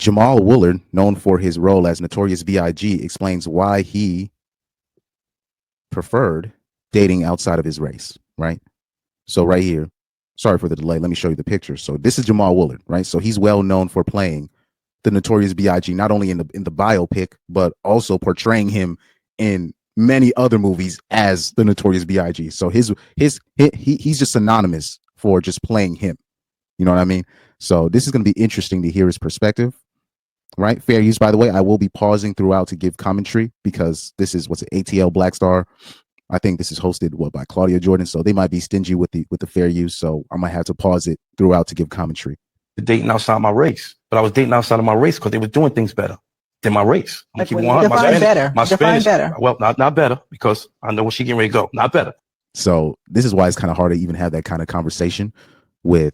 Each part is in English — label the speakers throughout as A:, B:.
A: Jamal Woolard, known for his role as Notorious B.I.G, explains why he preferred dating outside of his race, right? So right here, sorry for the delay. Let me show you the picture. So this is Jamal Woolard, right? So he's well known for playing the Notorious B.I.G, not only in the biopic, but also portraying him in many other movies as the Notorious B.I.G. So he's just synonymous for just playing him. You know what I mean? So this is going to be interesting to hear his perspective. Right, fair use. By the way, I will be pausing throughout to give commentary because this is what's it, ATL Black Star. I think this is hosted by Claudia Jordan, so they might be stingy with the fair use. So I might have to pause it throughout to give commentary.
B: Dating outside my race, but I was dating outside of my race because they were doing things better than my race.
C: Like, define better. Define better.
B: Well, not better because I know where she getting ready to go. Not better.
A: So this is why it's kind of hard to even have that kind of conversation with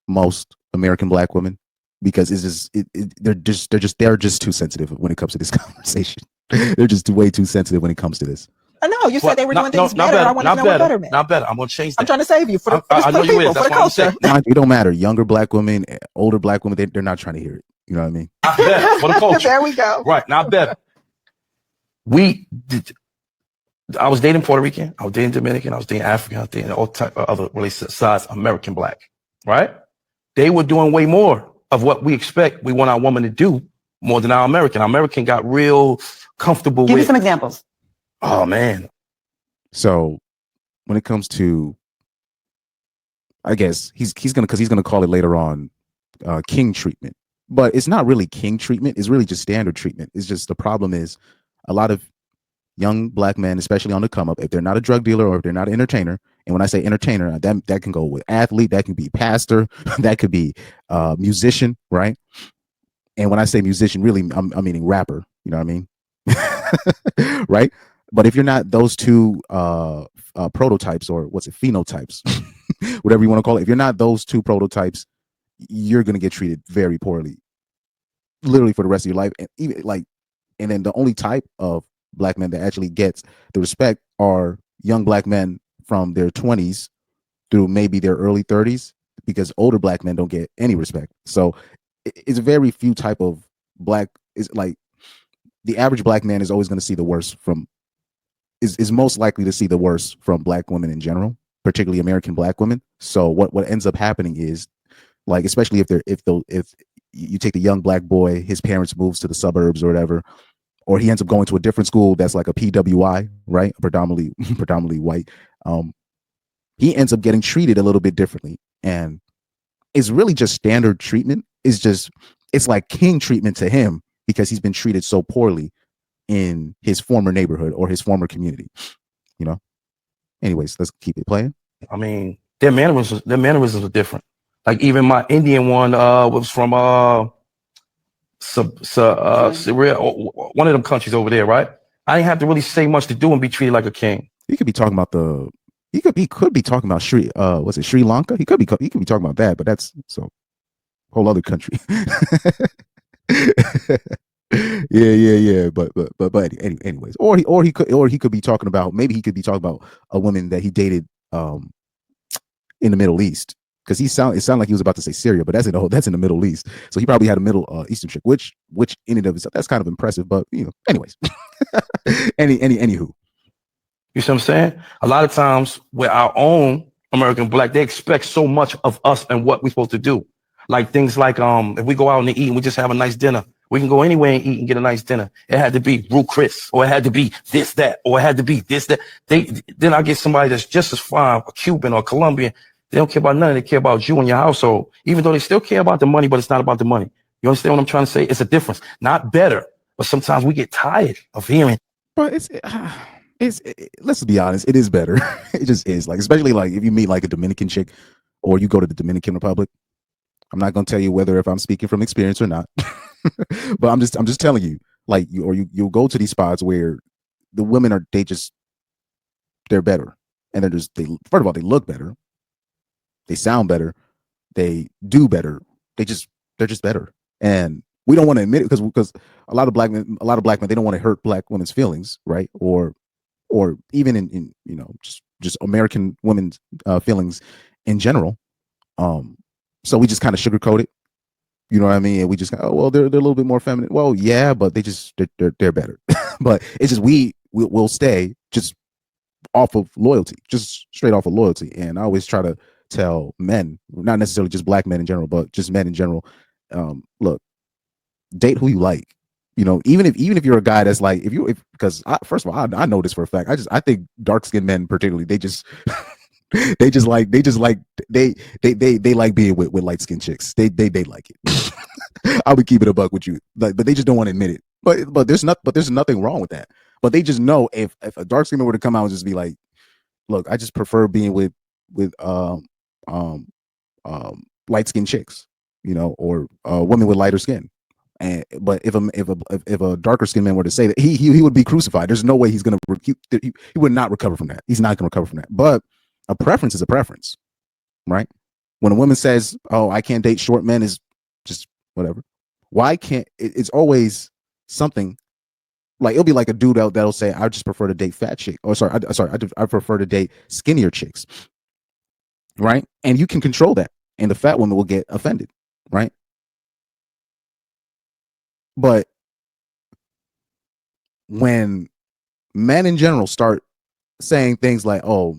A: most American Black women, because it's just they're just too sensitive when it comes to this conversation. They're just way too sensitive when it comes to this.
C: I know you said they were doing things better. I want to know what better meant.
B: Not better. I'm gonna change that.
C: I'm trying to save you for the people, for the culture.
A: It don't matter. Younger Black women, older Black women, they're not trying to hear it. You know what I mean?
B: Not better for the culture.
C: There we go.
B: Right, not better. I was dating Puerto Rican. I was dating Dominican. I was dating African. I was dating all type of other races besides American Black. Right? They were doing way more of what we expect we want our woman to do more than our American. Our American got real comfortable with.
C: Give me some examples.
B: Oh, man.
A: So when it comes to, I guess he's gonna call it later on king treatment, but it's not really king treatment. It's really just standard treatment. It's just the problem is a lot of young Black men, especially on the come up, if they're not a drug dealer or if they're not an entertainer, and when I say entertainer, that can go with athlete, that can be pastor, that could be musician, right? And when I say musician, really, I'm meaning rapper. You know what I mean? Right? But if you're not those two prototypes, or what's it, phenotypes, whatever you want to call it, if you're not those two prototypes, you're going to get treated very poorly, literally for the rest of your life. And even and then the only type of Black men that actually gets the respect are young Black men from their 20s through maybe their early 30s, because older Black men don't get any respect. So it's very few type of Black. Is like the average Black man is always going to see the worst from. Is most likely to see the worst from Black women in general, particularly American Black women. So what ends up happening is, like, especially if you take the young Black boy, his parents moves to the suburbs or whatever, or he ends up going to a different school that's like a PWI, right? Predominantly white. He ends up getting treated a little bit differently, and it's really just standard treatment. It's like king treatment to him because he's been treated so poorly in his former neighborhood or his former community, you know. Anyways, let's keep it playing.
B: I mean, their mannerisms are different. Like even my Indian one was from Syria, one of them countries over there, right? I didn't have to really say much to do and be treated like a king.
A: He could be talking about he could be talking about Sri Lanka? He could be talking about that, but that's so whole other country. Yeah. But anyways, or he could be talking about, maybe he could be talking about a woman that he dated in the Middle East, because it sounded like he was about to say Syria, but that's in the Middle East. So he probably had a Middle Eastern chick, which in and of itself, that's kind of impressive. But anyways, anywho,
B: you see what I'm saying? A lot of times with our own American Black, they expect so much of us and what we're supposed to do. Like things like if we go out and eat and we just have a nice dinner, we can go anywhere and eat and get a nice dinner. It had to be Ruth Chris, or it had to be this, that, or it had to be this, that. Then I get somebody that's just as fine, a Cuban or Colombian. They don't care about nothing. They care about you and your household, even though they still care about the money, but it's not about the money. You understand what I'm trying to say? It's a difference. Not better, but sometimes we get tired of hearing.
A: But let's be honest, it is better. It just is. Like, especially like if you meet like a Dominican chick, or you go to the Dominican Republic. I'm not gonna tell you whether if I'm speaking from experience or not, but I'm just telling you, like, you'll go to these spots where the women they're better, and first of all, they look better, they sound better, they do better, they're just better, and we don't want to admit it because a lot of black men they don't want to hurt Black women's feelings, right? Or even in just American women's feelings in general. So we just kind of sugarcoat it, You know what I mean? And we just oh well, they're a little bit more feminine. Well, yeah, but they're better. But it's just we'll stay just off of loyalty, just straight off of loyalty. And I always try to tell men, not necessarily just black men in general, but just men in general, look, date who you like. You know, even if you're a guy that's like because first of all, I know this for a fact. I think dark skinned men particularly they just they like being with light skinned chicks. They like it. I would keep it a buck with you, but they just don't want to admit it. But there's nothing wrong with that. But they just know if a dark skinned man were to come out and just be like, look, I just prefer being with um light skinned chicks, you know, or women with lighter skin. But if a darker skinned man were to say that, he would be crucified. There's no way he's gonna he would not recover from that. He's not gonna recover from that. But a preference is a preference, right? When a woman says, "Oh, I can't date short men," is just whatever. Why can't it's always something like it'll be like a dude that'll say, "I just prefer to date fat chick," or I prefer to date skinnier chicks, right? And you can control that, and the fat woman will get offended, right? But when men in general start saying things like, "Oh,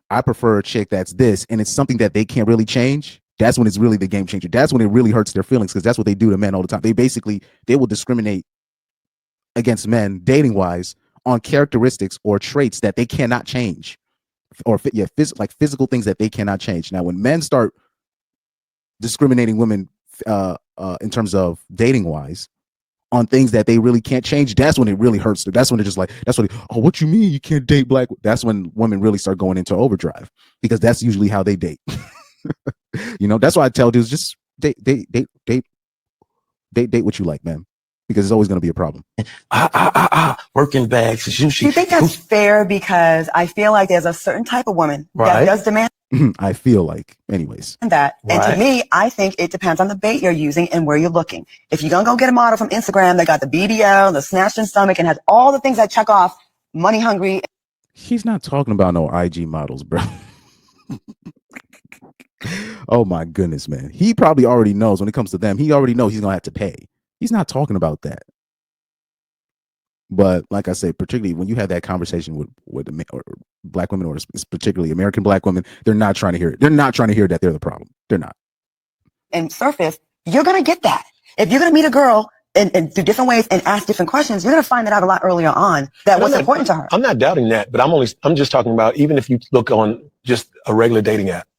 A: I prefer a chick that's this," and it's something that they can't really change, that's when it's really the game changer. That's when it really hurts their feelings because that's what they do to men all the time. They will discriminate against men dating wise on characteristics or traits that they cannot change, or like physical things that they cannot change. Now, when men start discriminating women in terms of dating wise on things that they really can't change, that's when it really hurts them. That's when they're just like, oh, what you mean you can't date black? That's when women really start going into overdrive because that's usually how they date. You know, that's why I tell dudes just date what you like, man, because it's always going to be a problem.
B: Working bags, sushi.
D: Do you think that's fair? Because I feel like there's a certain type of woman that does demand
A: I feel like, anyways.
D: that. And to me, I think it depends on the bait you're using and where you're looking. If you're going to go get a model from Instagram that got the BBL, the snatched in stomach, and has all the things that check off money hungry.
A: He's not talking about no IG models, bro. Oh my goodness, man. He probably already knows when it comes to them. He already knows he's going to have to pay. He's not talking about that. But like I said, particularly when you have that conversation with or black women, or particularly American black women, they're not trying to hear it. They're not trying to hear that they're the problem. They're not.
D: And surface, you're going to get that. If you're going to meet a girl and through different ways and ask different questions, you're going to find that out a lot earlier on that was important to her.
E: I'm not doubting that, but I'm just talking about even if you look on just a regular dating app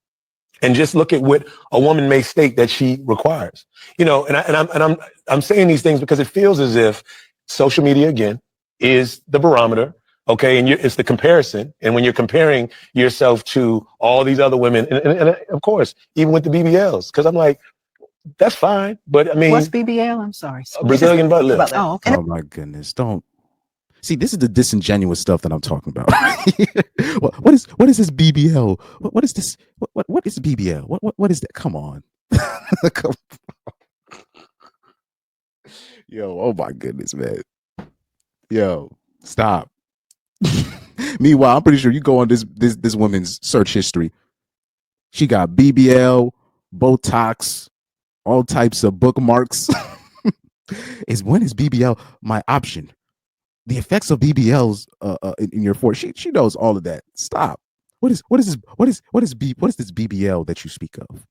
E: and just look at what a woman may state that she requires, you know, and I'm saying these things because it feels as if social media, again, is the barometer, okay? And it's the comparison. And when you're comparing yourself to all these other women, and of course, even with the BBLs, because I'm like, that's fine. But I mean,
C: what's BBL? I'm sorry.
E: Brazilian butt lift.
C: Oh, okay.
A: Oh my goodness. Don't. See, this is the disingenuous stuff that I'm talking about. What is this BBL? What is this? What is BBL? What is that? Come on. Come on. Yo, oh my goodness, man. Yo, stop. Meanwhile, I'm pretty sure you go on this woman's search history. She got BBL, Botox, all types of bookmarks. When is BBL my option? The effects of BBLs in your forehead. She knows all of that. Stop. What is this BBL that you speak of?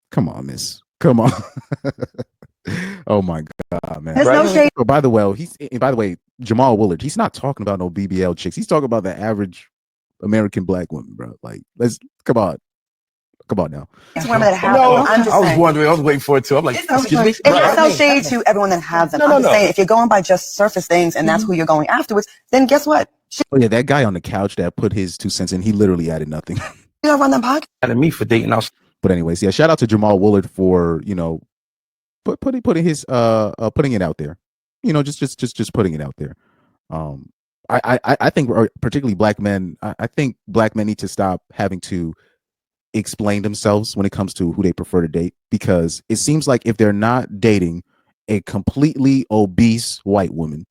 A: Come on, miss. Come on. Oh my God, man.
D: There's no shade.
A: Oh, by the way, Jamal Woolard, he's not talking about no BBL chicks. He's talking about the average American black woman, bro. Like, come on now.
D: It's women that have
B: No,
D: them. I'm just
B: I was
D: saying.
B: wondering. I was waiting for it too. I'm like, excuse me.
D: And there's no shade to everyone that has them. I'm just saying, if you're going by just surface things and that's who you're going afterwards, then guess what?
A: Oh yeah, that guy on the couch that put his 2 cents in, he literally added nothing.
D: You don't run them podcast.
B: And me for dating.
A: But anyways, yeah, shout out to Jamal Woolard for, you know, putting his putting it out there. You know, just putting it out there. I think particularly black men, I think black men need to stop having to explain themselves when it comes to who they prefer to date, because it seems like if they're not dating a completely obese white woman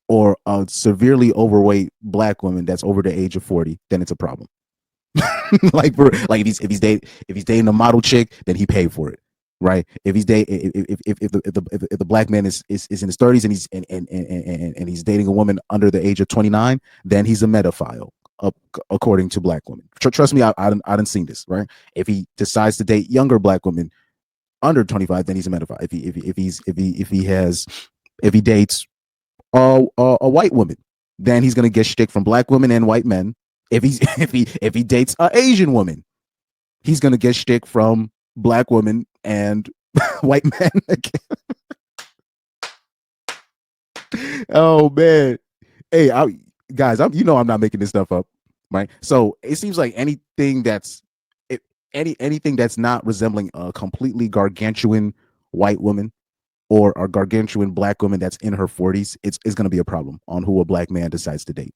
A: or a severely overweight black woman that's over the age of 40, then it's a problem. Like if he's dating a model chick, then he paid for it, right? If he's if the black man is in his 30s and he's dating a woman under the age of 29, then he's a pedophile, according to black women. Trust me, I done seen this, right? If he decides to date younger black women under 25, then he's a pedophile. If he dates a white woman, then he's gonna get shtick from black women and white men. If he dates an Asian woman, he's gonna get shtick from black women and white men. Oh man, hey, guys, I'm not making this stuff up, right? So it seems like anything that's anything that's not resembling a completely gargantuan white woman or a gargantuan black woman that's in her 40s, it's going to be a problem on who a black man decides to date.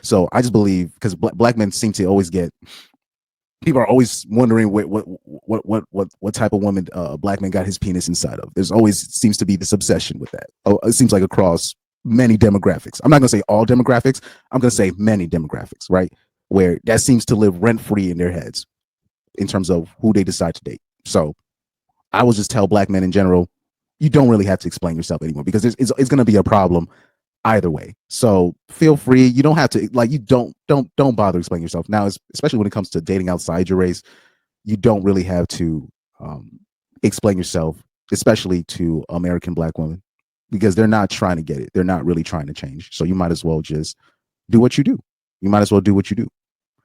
A: So I just believe, because black men seem to always get, people are always wondering what type of woman a black man got his penis inside of. There's always seems to be this obsession with that. Oh, it seems like across many demographics. I'm not going to say all demographics. I'm going to say many demographics, right? Where that seems to live rent free in their heads in terms of who they decide to date. So I will just tell black men in general, you don't really have to explain yourself anymore, because it's going to be a problem either way. So feel free. You don't have to, like, you don't bother explaining yourself. Now, especially when it comes to dating outside your race, you don't really have to explain yourself, especially to American black women, because they're not trying to get it. They're not really trying to change. So you might as well just do what you do. You might as well do what you do.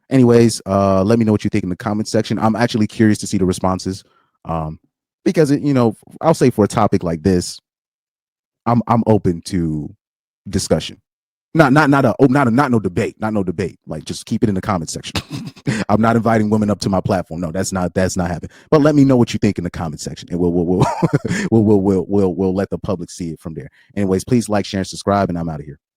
A: Anyways, let me know what you think in the comment section. I'm actually curious to see the responses, because I'll say for a topic like this, I'm open to discussion. No debate. Like, just keep it in the comment section. I'm not inviting women up to my platform. No, that's not happening. But let me know what you think in the comment section, and we'll we'll let the public see it from there. Anyways, please like, share, and subscribe, and I'm out of here.